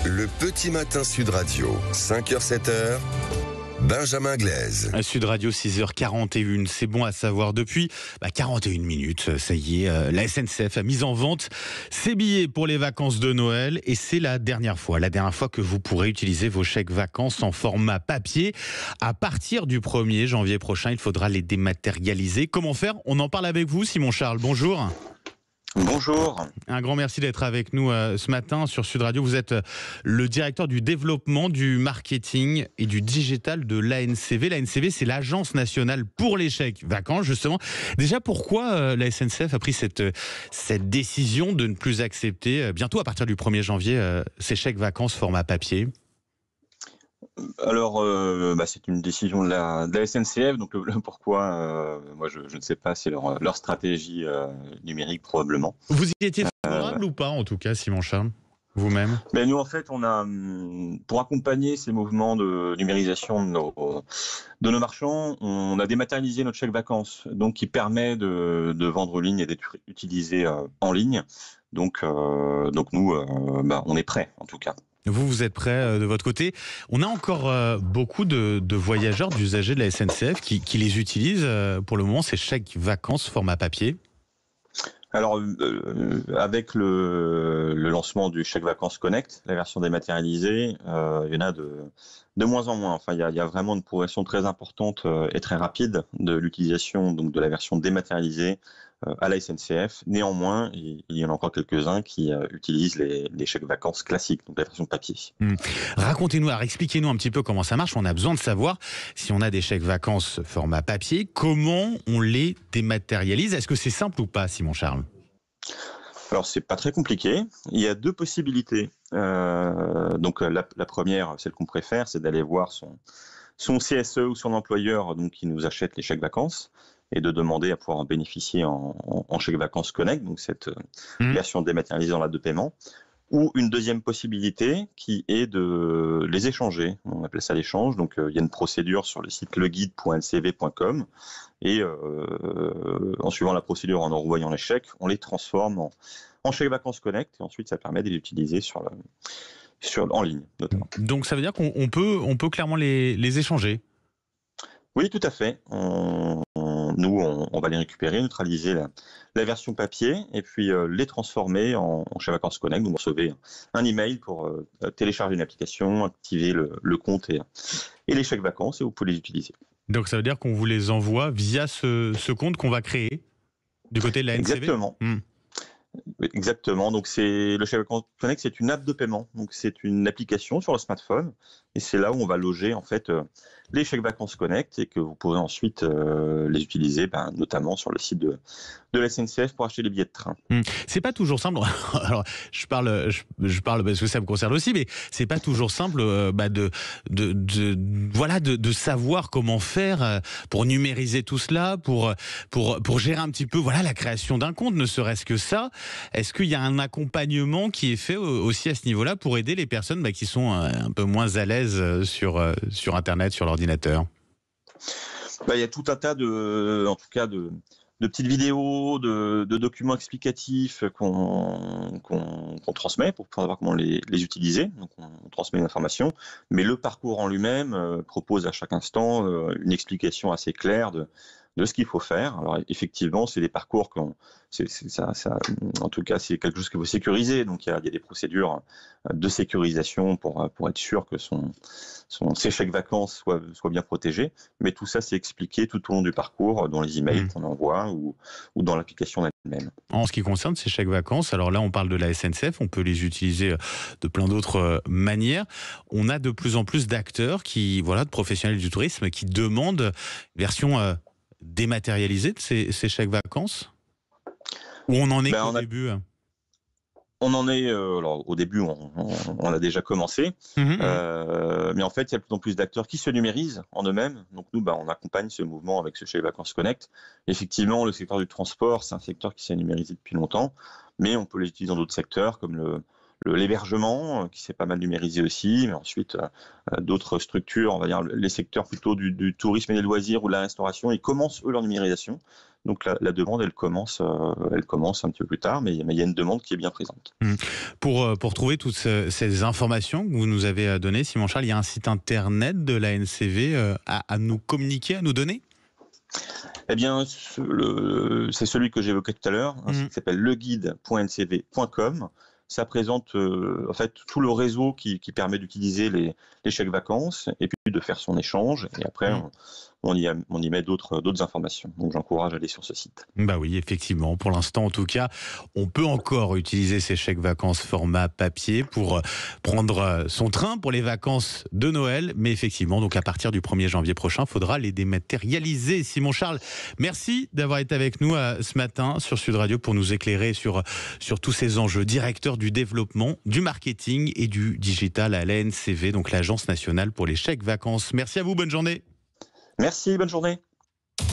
Le petit matin Sud Radio, 5h-7h, Benjamin Glaise. Sud Radio, 6h41, c'est bon à savoir. Depuis 41 minutes, ça y est, la SNCF a mis en vente ses billets pour les vacances de Noël et c'est la dernière fois que vous pourrez utiliser vos chèques vacances en format papier. À partir du 1er janvier prochain, il faudra les dématérialiser. Comment faire ? On en parle avec vous, Simon Charles. Bonjour. Bonjour. Un grand merci d'être avec nous ce matin sur Sud Radio. Vous êtes le directeur du développement, du marketing et du digital de l'ANCV. L'ANCV, c'est l'Agence nationale pour les chèques vacances, justement. Déjà, pourquoi la SNCF a pris cette décision de ne plus accepter, bientôt à partir du 1er janvier, ces chèques vacances format papier ? Alors, c'est une décision de la SNCF, donc le pourquoi, moi je ne sais pas, c'est leur stratégie numérique probablement. Vous y étiez favorable ou pas, en tout cas, Simon Charles, vous-même ? Mais nous, en fait, on a, pour accompagner ces mouvements de numérisation de nos marchands, on a dématérialisé notre chèque vacances, donc qui permet de vendre en ligne et d'être utilisé en ligne. Donc nous, on est prêts, en tout cas. Vous êtes prêts de votre côté. On a encore beaucoup de voyageurs, d'usagers de la SNCF qui les utilisent pour le moment, ces chèques vacances format papier. Alors, avec le lancement du chèque vacances Connect, la version dématérialisée, il y en a de moins en moins. Enfin, il y a vraiment une progression très importante et très rapide de l'utilisation donc de la version dématérialisée à la SNCF. Néanmoins, il y en a encore quelques-uns qui utilisent les chèques vacances classiques, donc la version papier. Racontez-nous, expliquez-nous un petit peu comment ça marche. On a besoin de savoir si on a des chèques vacances format papier, comment on les dématérialise. Est-ce que c'est simple ou pas, Simon Charles ? Alors, c'est pas très compliqué. Il y a deux possibilités. Donc, la première, celle qu'on préfère, c'est d'aller voir son CSE ou son employeur donc, qui nous achète les chèques vacances et de demander à pouvoir en bénéficier en chèque vacances Connect, donc cette version dématérialisée dans la de paiement. Ou une deuxième possibilité qui est de les échanger. On appelle ça l'échange. Donc, il y a une procédure sur le site leguide.ncv.com et en suivant la procédure, en envoyant les chèques, on les transforme en chèque vacances Connect et ensuite ça permet de les utiliser en ligne notamment. Donc, ça veut dire qu'on peut clairement les échanger ? Oui, tout à fait. Nous, on va les récupérer, neutraliser la version papier et puis les transformer en chèque vacances Connect. Vous recevez un email pour télécharger une application, activer le compte et les chèques vacances et vous pouvez les utiliser. Donc ça veut dire qu'on vous les envoie via ce compte qu'on va créer du côté de la NCV ? Exactement. Exactement. Donc le chèque vacances Connect, c'est une app de paiement. Donc c'est une application sur le smartphone et c'est là où on va loger en fait les chèques vacances Connect et que vous pourrez ensuite les utiliser, notamment sur le site de la SNCF pour acheter les billets de train. C'est pas toujours simple. Alors je parle parce que ça me concerne aussi, mais c'est pas toujours simple de savoir comment faire pour numériser tout cela, pour gérer un petit peu la création d'un compte, ne serait-ce que ça. Est-ce qu'il y a un accompagnement qui est fait aussi à ce niveau-là pour aider les personnes qui sont un peu moins à l'aise sur Internet, sur l'ordinateur ? Il y a tout un tas de petites vidéos, de documents explicatifs qu'on transmet pour savoir comment les utiliser. Donc on transmet une information, mais le parcours en lui-même propose à chaque instant une explication assez claire de ce qu'il faut faire. Alors effectivement, c'est des parcours en tout cas, c'est quelque chose qu'il faut sécuriser. Donc il y a des procédures de sécurisation pour être sûr que ses chèques vacances soient bien protégés. Mais tout ça, c'est expliqué tout au long du parcours dans les emails qu'on envoie ou dans l'application elle-même. En ce qui concerne ces chèques vacances, alors là, on parle de la SNCF, on peut les utiliser de plein d'autres manières. On a de plus en plus d'acteurs de professionnels du tourisme qui demandent une version dématérialisée de ces chèques vacances ? Ou on en est au début ? On en est, alors au début, on a déjà commencé, mais en fait, il y a de plus en plus d'acteurs qui se numérisent en eux-mêmes. Donc nous, on accompagne ce mouvement avec ce chèque vacances Connect. Effectivement, le secteur du transport, c'est un secteur qui s'est numérisé depuis longtemps, mais on peut les utiliser dans d'autres secteurs comme l'hébergement qui s'est pas mal numérisé aussi, mais ensuite d'autres structures, on va dire les secteurs plutôt du tourisme et des loisirs ou de la restauration, ils commencent eux leur numérisation. Donc la demande, elle commence un petit peu plus tard, mais il y a une demande qui est bien présente. Pour trouver toutes ces informations que vous nous avez données, Simon Charles, il y a un site internet de la NCV à nous communiquer, à nous donner ? Eh bien, c'est celui que j'évoquais tout à l'heure, un site qui s'appelle leguide.ncv.com. Ça présente en fait tout le réseau qui permet d'utiliser les chèques vacances et puis de faire son échange. Et après, on y met d'autres informations. Donc j'encourage à aller sur ce site. Bah oui, effectivement. Pour l'instant, en tout cas, on peut encore utiliser ces chèques vacances format papier pour prendre son train pour les vacances de Noël. Mais effectivement, donc à partir du 1er janvier prochain, il faudra les dématérialiser. Simon Charles, merci d'avoir été avec nous ce matin sur Sud Radio pour nous éclairer sur tous ces enjeux. Directeur du développement, du marketing et du digital à l'ANCV, donc l'Agence nationale pour les chèques vacances. Merci à vous, bonne journée. Merci, bonne journée.